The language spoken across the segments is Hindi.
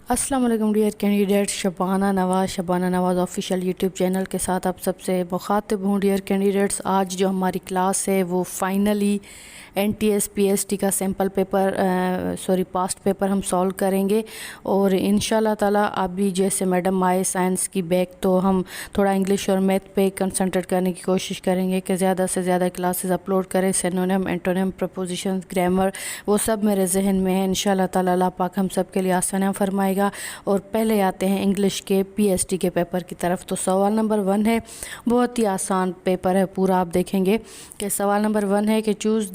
अस्सलाम वालेकुम डियर कैंडिडेट, शबाना नवाज़ ऑफिशियल यूट्यूब चैनल के साथ आप सबसे मुखातिब हूँ। डियर कैंडिडेट्स, आज जो हमारी क्लास है वो फाइनली NTS PST का सैम्पल पेपर पास्ट पेपर हम सॉल्व करेंगे। और इंशाल्लाह ताला अभी जैसे मैडम आए साइंस की बैक, तो हम थोड़ा इंग्लिश और मैथ पे कंसंट्रेट करने की कोशिश करेंगे कि ज़्यादा से ज़्यादा क्लासेस अपलोड करें। सिनोनिम, एंटोनिम, प्रपोजिशन, ग्रामर वो सब मेरे जहन में है। इंशाल्लाह ताला अल्लाह पाक हम सब के लिए आसानियाँ फरमाएगा। और पहले आते हैं इंग्लिश के PST के पेपर की तरफ। तो सवाल नंबर 1 है, बहुत ही आसान पेपर है पूरा। आप देखेंगे कि सवाल नंबर 1 है कि choose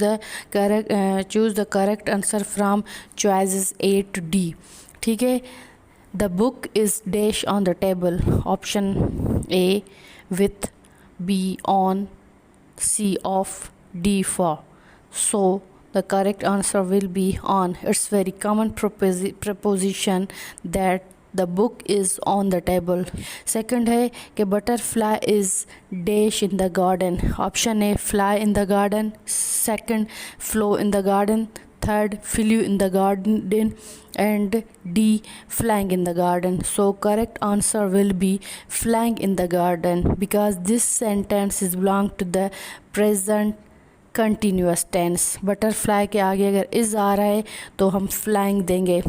the correct answer from choices A to D। ठीक है। The book is dash on the table, option A with, B on, C off, D for। So the correct answer will be on. It's very common preposition that the book is on the table। Second है कि butterfly is dash in the garden, option A fly in the garden, second flow in the garden, third flew in the garden, and D flying in the garden। So correct answer will be flying in the garden, because this sentence is belong to the present continuous tense. Butterfly के आगे अगर इज़ आ रहा है तो हम फ्लाइंग देंगे।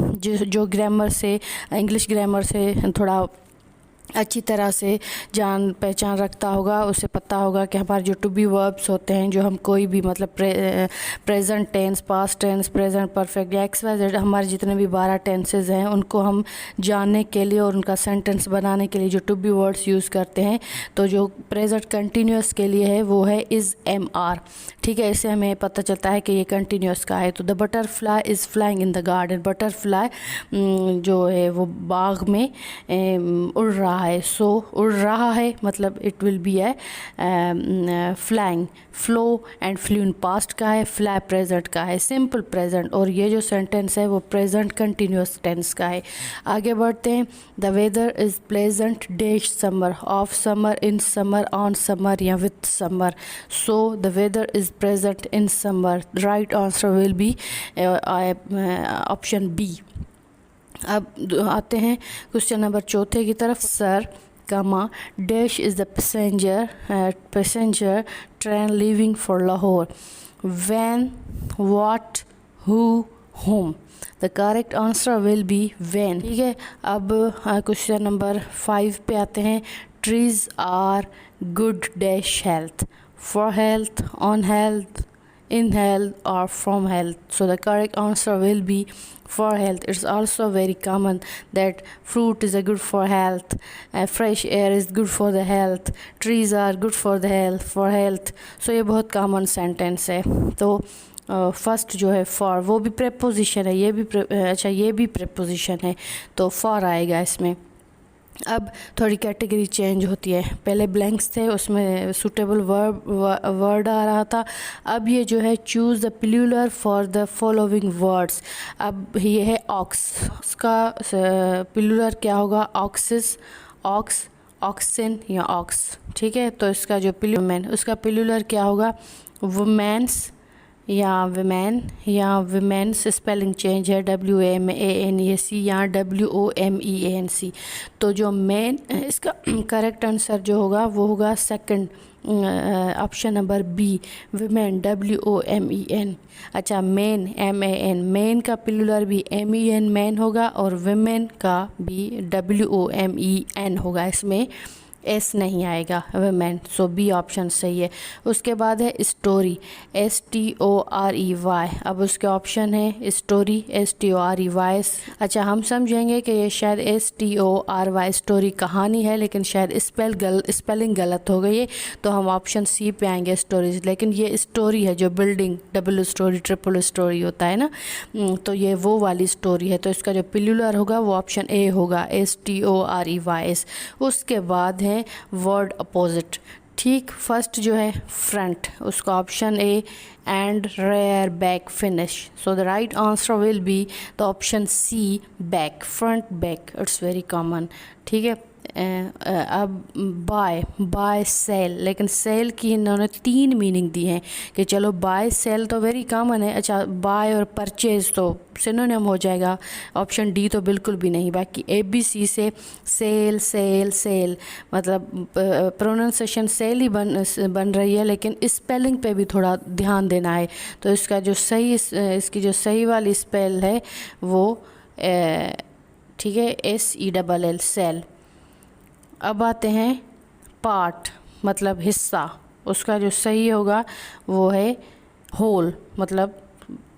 जो ग्रामर से, इंग्लिश ग्रामर से थोड़ा अच्छी तरह से जान पहचान रखता होगा, उसे पता होगा कि हमारे जो टू बी वर्ब्स होते हैं, जो हम कोई भी मतलब present tense, past tense, present perfect, XYZ, हमारे जितने भी 12 टेंसेज हैं उनको हम जानने के लिए और उनका सेंटेंस बनाने के लिए जो टू बी वर्ड्स यूज़ करते हैं, तो जो प्रेजेंट कंटिन्यूस के लिए है वो है इज़ MR। ठीक है, इससे हमें पता चलता है कि ये कंटिन्यूस का है। तो the butterfly is flying in the garden, butterfly जो है वो बाग में उड़ रहा है। सो उड़ रहा है मतलब it will be A flying. Flow and flu in past का है, फ्लाई प्रेजेंट का है, सिंपल प्रेजेंट। और ये जो सेंटेंस है वो प्रेजेंट कंटिन्यूस टेंस का है। आगे बढ़ते हैं। The weather is pleasant dash summer, of summer, in summer, on summer या with summer. So the weather is present in summer. Right answer will be option B। अब आते हैं क्वेश्चन नंबर 4 की तरफ। Sir comma dash is the passenger train leaving for Lahore, when, what, who, home. The correct answer will be when. ठीक है। अब क्वेश्चन नंबर 5 पे आते हैं। Trees are good dash health, for health, on health, in health or from health। So the correct answer will be for health। It's also very common that fruit is a good for health, fresh air is good for the health, trees are good for the health, for health। So ये बहुत common sentence है। तो फर्स्ट जो है फॉर, वो भी preposition है, ये भी preposition है, तो for आएगा इसमें। अब थोड़ी कैटेगरी चेंज होती है। पहले ब्लैंक्स थे, उसमें सूटेबल वर्ड आ रहा था। अब ये जो है choose the plural for the following words. अब ये है ऑक्स, उसका प्लूरल क्या होगा? ऑक्सिस, ऑक्स, ऑक्सिन या ऑक्स। ठीक है। तो इसका जो प्लूरल, उसका प्लूरल क्या होगा? वुमेन्स या विमेन या विमेन्स। स्पेलिंग चेंज है, WAMANEC या WOMENC। तो जो मेन, इसका करेक्ट आंसर जो होगा वो होगा second, option number B, women, WOMEN। अच्छा, मेन, MAN, मेन का प्लूरल भी MEN मैन होगा, और विमेन का भी WOMEN होगा, इसमें S नहीं आएगा, वुमेन। सो B ऑप्शन सही है। उसके बाद है स्टोरी, STOREY। अब उसके ऑप्शन है स्टोरी, STORY। अच्छा, हम समझेंगे कि ये शायद STORY स्टोरी कहानी है, लेकिन शायद स्पेलिंग गलत हो गई है, तो हम ऑप्शन C पे आएंगे, स्टोरीज। लेकिन ये स्टोरी है जो building, double storey, triple storey होता है ना, तो ये वो वाली स्टोरी है। तो इसका जो प्लूरल होगा वो ऑप्शन A होगा, STOREY। उसके बाद है वर्ड अपोजिट। ठीक। फर्स्ट जो है फ्रंट, उसका option A, end, rear, back, finish. So the right answer will be the option C, back, front back. It's very common. ठीक है। अब बाय सेल, लेकिन सेल की इन्होंने 3 मीनिंग दी हैं कि चलो बाय सेल तो वेरी कॉमन है, अच्छा बाय और परचेज तो सिनोनिम हो जाएगा। ऑप्शन डी तो बिल्कुल भी नहीं। बाकी ABC से सेल सेल सेल मतलब प्रोनाउंसिएशन सेल ही बन रही है, लेकिन स्पेलिंग पे भी थोड़ा ध्यान देना है। तो इसका जो सही इसकी जो सही वाली स्पेल है वो ठीक है SELL सेल। अब आते हैं पार्ट मतलब हिस्सा, उसका जो सही होगा वो है होल मतलब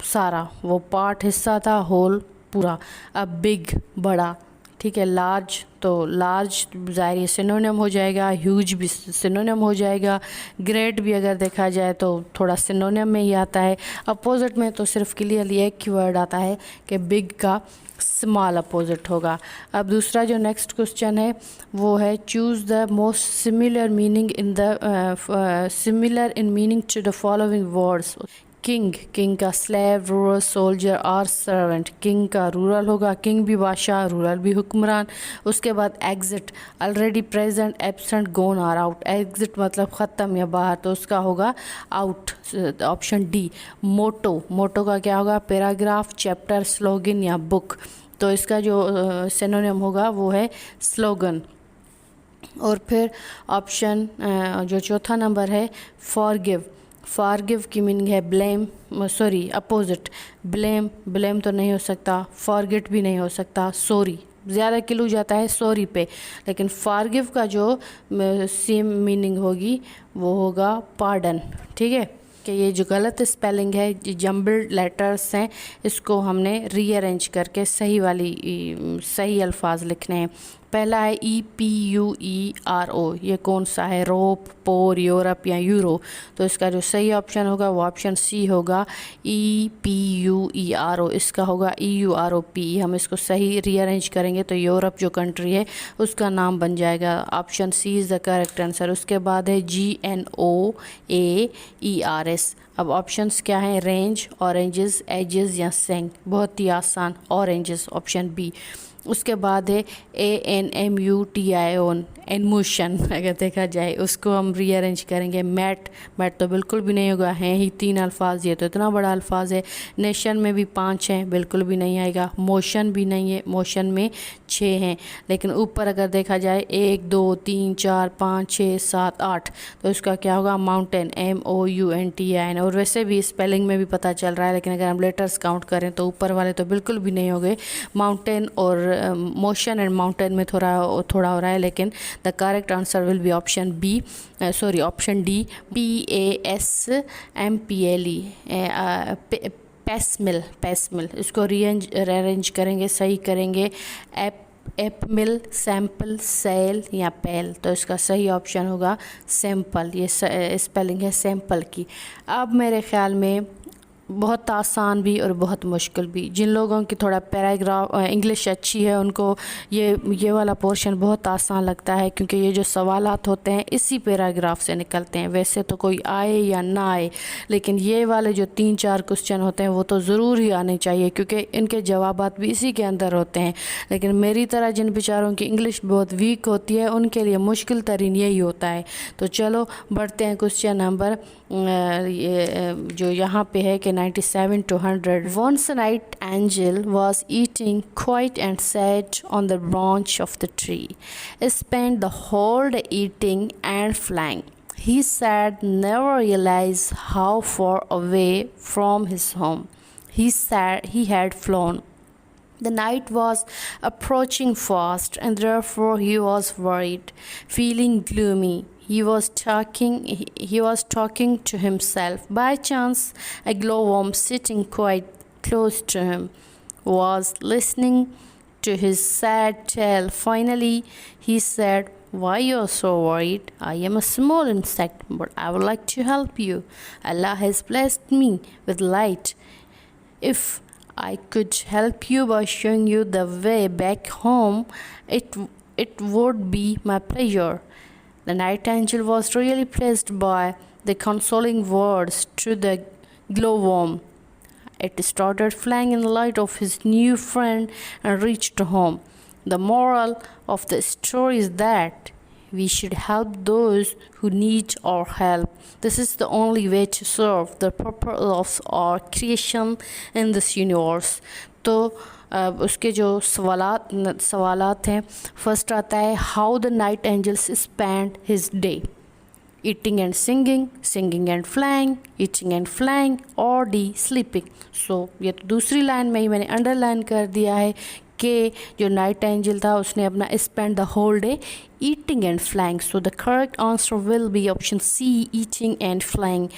सारा, वो पार्ट हिस्सा था, होल पूरा। अब बिग बड़ा, ठीक है। लार्ज तो लार्ज ज़ाहिर सिनोनिम हो जाएगा, ह्यूज भी सिनोनिम हो जाएगा, ग्रेट भी अगर देखा जाए तो थोड़ा सिनोनिम में ही आता है। अपोजिट में तो सिर्फ क्लियरली एक ही वर्ड आता है कि बिग का स्मॉल अपोजिट होगा। अब दूसरा जो नेक्स्ट क्वेश्चन है वो है choose the most similar meaning in meaning to the following words. King, king का स्लेव, रूरल, सोल्जर और सर्वेंट। किंग का रूरल होगा, किंग भी बादशाह, रूरल भी हुक्मरान। उसके बाद exit, already present, absent, gone और आउट। एग्जिट मतलब ख़त्म या बाहर, तो उसका होगा आउट, ऑप्शन डी। मोटो, मोटो का क्या होगा? पैराग्राफ, चैप्टर, स्लोगन या बुक। तो इसका जो सिनोनिम होगा वो है स्लोगन। और फिर ऑप्शन जो चौथा नंबर है फॉरगिव, फॉरगिव की मीनिंग है blame, sorry opposite, blame, blame तो नहीं हो सकता, फॉरगेट भी नहीं हो सकता, सॉरी ज़्यादा क्लू जाता है सॉरी पे, लेकिन फॉरगिव का जो सेम मीनिंग होगी वो होगा पार्डन। ठीक है कि ये जो गलत स्पेलिंग है, जम्बल्ड लेटर्स हैं, इसको हमने रीअरेंज करके सही वाली सही अल्फाज लिखने हैं। पहला है EPUERO, ये कौन सा है? रोप, पोर, यूरोप या यूरो। तो इसका जो सही ऑप्शन होगा वो ऑप्शन सी होगा, EPUERO। इसका होगा EUROP। हम इसको सही रीअरेंज करेंगे तो यूरोप जो कंट्री है उसका नाम बन जाएगा। Option C is the correct answer. उसके बाद है GNOAERS। अब ऑप्शंस क्या हैं? रेंज, ऑरेंजेस, एजेस या सेंग। बहुत ही आसान, ऑरेंजेस, ऑप्शन बी। उसके बाद है ANMUTION, एनमोशन अगर देखा जाए उसको हम रीअरेंज करेंगे। मैट, मैट तो बिल्कुल भी नहीं होगा, हैं ही 3 अल्फाज, ये तो इतना बड़ा अल्फाज है। नेशन में भी 5 हैं, बिल्कुल भी नहीं आएगा। मोशन भी नहीं है, मोशन में 6 हैं, लेकिन ऊपर अगर देखा जाए 1 2 3 4 5 6 7 8, तो इसका क्या होगा? Mountain, MOUNTAIN। और वैसे भी स्पेलिंग में भी पता चल रहा है, लेकिन अगर हम लेटर्स काउंट करें तो ऊपर वाले तो बिल्कुल भी नहीं हो गए। माउंटेन और मोशन एंड माउंटेन में थोड़ा हो रहा है, लेकिन the correct answer will be option B, sorry option D, PASMPLE, पैसमिल, पैसमिल। इसको रीअरेंज करेंगे, सही करेंगे, एपमिल, सैम्पल, सेल या पेल। तो इसका सही ऑप्शन होगा सैम्पल। ये स्पेलिंग है सैम्पल की। अब मेरे ख्याल में बहुत आसान भी और बहुत मुश्किल भी, जिन लोगों की थोड़ा पैराग्राफ इंग्लिश अच्छी है उनको ये वाला पोर्शन बहुत आसान लगता है, क्योंकि ये जो सवालात होते हैं इसी पैराग्राफ से निकलते हैं। वैसे तो कोई आए या ना आए, लेकिन ये वाले जो 3-4 क्वेश्चन होते हैं वो तो ज़रूर ही आने चाहिए, क्योंकि इनके जवाबात भी इसी के अंदर होते हैं। लेकिन मेरी तरह जिन बेचारों की इंग्लिश बहुत वीक होती है उनके लिए मुश्किल तरीन यही होता है। तो चलो बढ़ते हैं क्वेश्चन नंबर जो यहाँ पे है कि 97 to 100. Once a night angel was eating quiet and sat on the branch of the tree. He spent the whole day eating and flying. He said never realized how far away from his home he had flown. The night was approaching fast, and therefore he was worried, feeling gloomy. He was talking to himself. By chance, a glowworm sitting quite close to him was listening to his sad tale. Finally, he said, "Why you're so worried? I am a small insect, but I would like to help you. Allah has blessed me with light. If I could help you by showing you the way back home, it would be my pleasure." The night angel was really pleased by the consoling words to the glowworm. It started flying in the light of his new friend and reached home. The moral of the story is that we should help those who need our help. This is the only way to serve the purpose of our creation in this universe. तो उसके जो सवालात हैं, फर्स्ट आता है how the night angels spend his day. Eating and singing, singing and flying, eating and flying, or D sleeping. So ये तो दूसरी लाइन में ही मैंने अंडरलाइन कर दिया है कि जो नाइट एंजल था उसने अपना spend the whole day eating and flying. So the correct answer will be option C, eating and flying.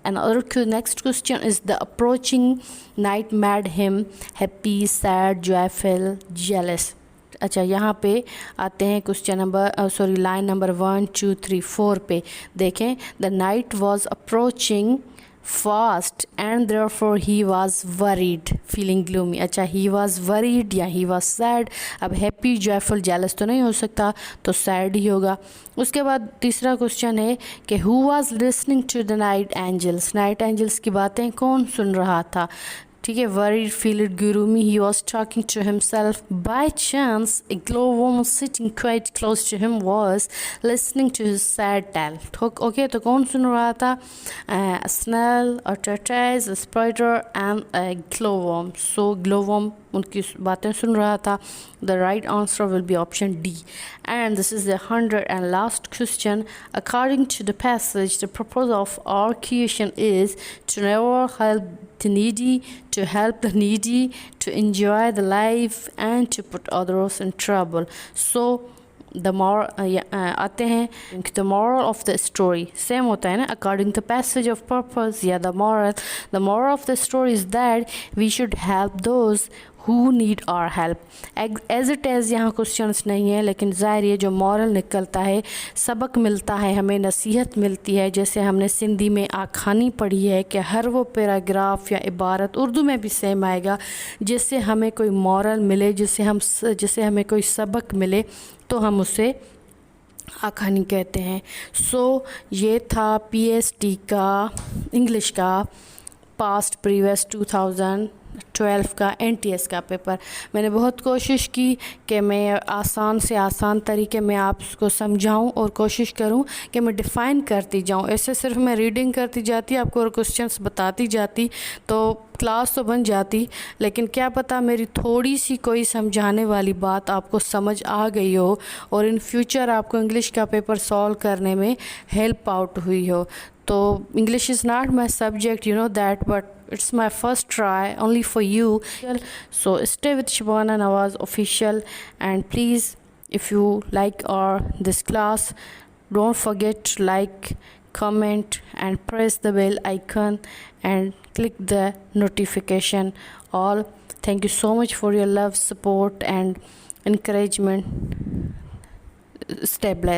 Another next question is the approaching night made him happy, sad, joyful, jealous. अच्छा, यहाँ पे आते हैं क्वेश्चन नंबर लाइन नंबर 1 2 3 4 पे. देखें, the night was approaching fast and therefore he was worried feeling gloomy. अच्छा, ही वाज वरीड या ही वाज सैड. अब हैप्पी, जॉयफुल, जेलस तो नहीं हो सकता, तो सैड ही होगा. उसके बाद तीसरा क्वेश्चन है कि who was listening to the night angels. Night angels की बातें कौन सुन रहा था. ठीक है, worried, feel it, gloomy, he was talking to himself. By chance, a glowworm sitting quite close to him was listening to his sad tale. Okay, तो कौन सुन रहा था? A snail, a tortoise, a spider and a glowworm. So glowworm उनकी बातें सुन रहा था. The right answer will be option D. And this is the 100 and last question. According to the passage, the purpose of our creation is to never help the needy, to help the needy, to enjoy the life and to put others in trouble. So the moral आते हैं, the moral of the story same होता है ना, according to passage of purpose या the moral of the story is that we should help those who need our help. as it is यहाँ क्वेश्चंस नहीं है, लेकिन ज़ाहिर ये जो मॉरल निकलता है, सबक मिलता है, हमें नसीहत मिलती है. जैसे हमने सिंधी में आखानी पढ़ी है कि हर वो पैराग्राफ या इबारत उर्दू में भी सेम आएगा जिससे हमें कोई मॉरल मिले, जिससे हमें कोई सबक मिले, तो हम उसे आखानी कहते हैं. सो ये था PST का इंग्लिश का पास्ट प्रीवियस 2012 का NTS का पेपर. मैंने बहुत कोशिश की कि मैं आसान से आसान तरीके में आपको समझाऊं और कोशिश करूं कि मैं डिफ़ाइन करती जाऊं. ऐसे सिर्फ मैं रीडिंग करती जाती, आपको क्वेश्चंस बताती जाती तो क्लास तो बन जाती, लेकिन क्या पता मेरी थोड़ी सी कोई समझाने वाली बात आपको समझ आ गई हो और इन फ्यूचर आपको इंग्लिश का पेपर सॉल्व करने में हेल्प आउट हुई हो. तो English is not my subject, you know that, but it's my first try only for you. So stay with Shabana Nawaz official, and please, if you like this class, don't forget to like, comment and press the bell icon and click the notification all. Thank you so much for your love, support and encouragement. Stay blessed.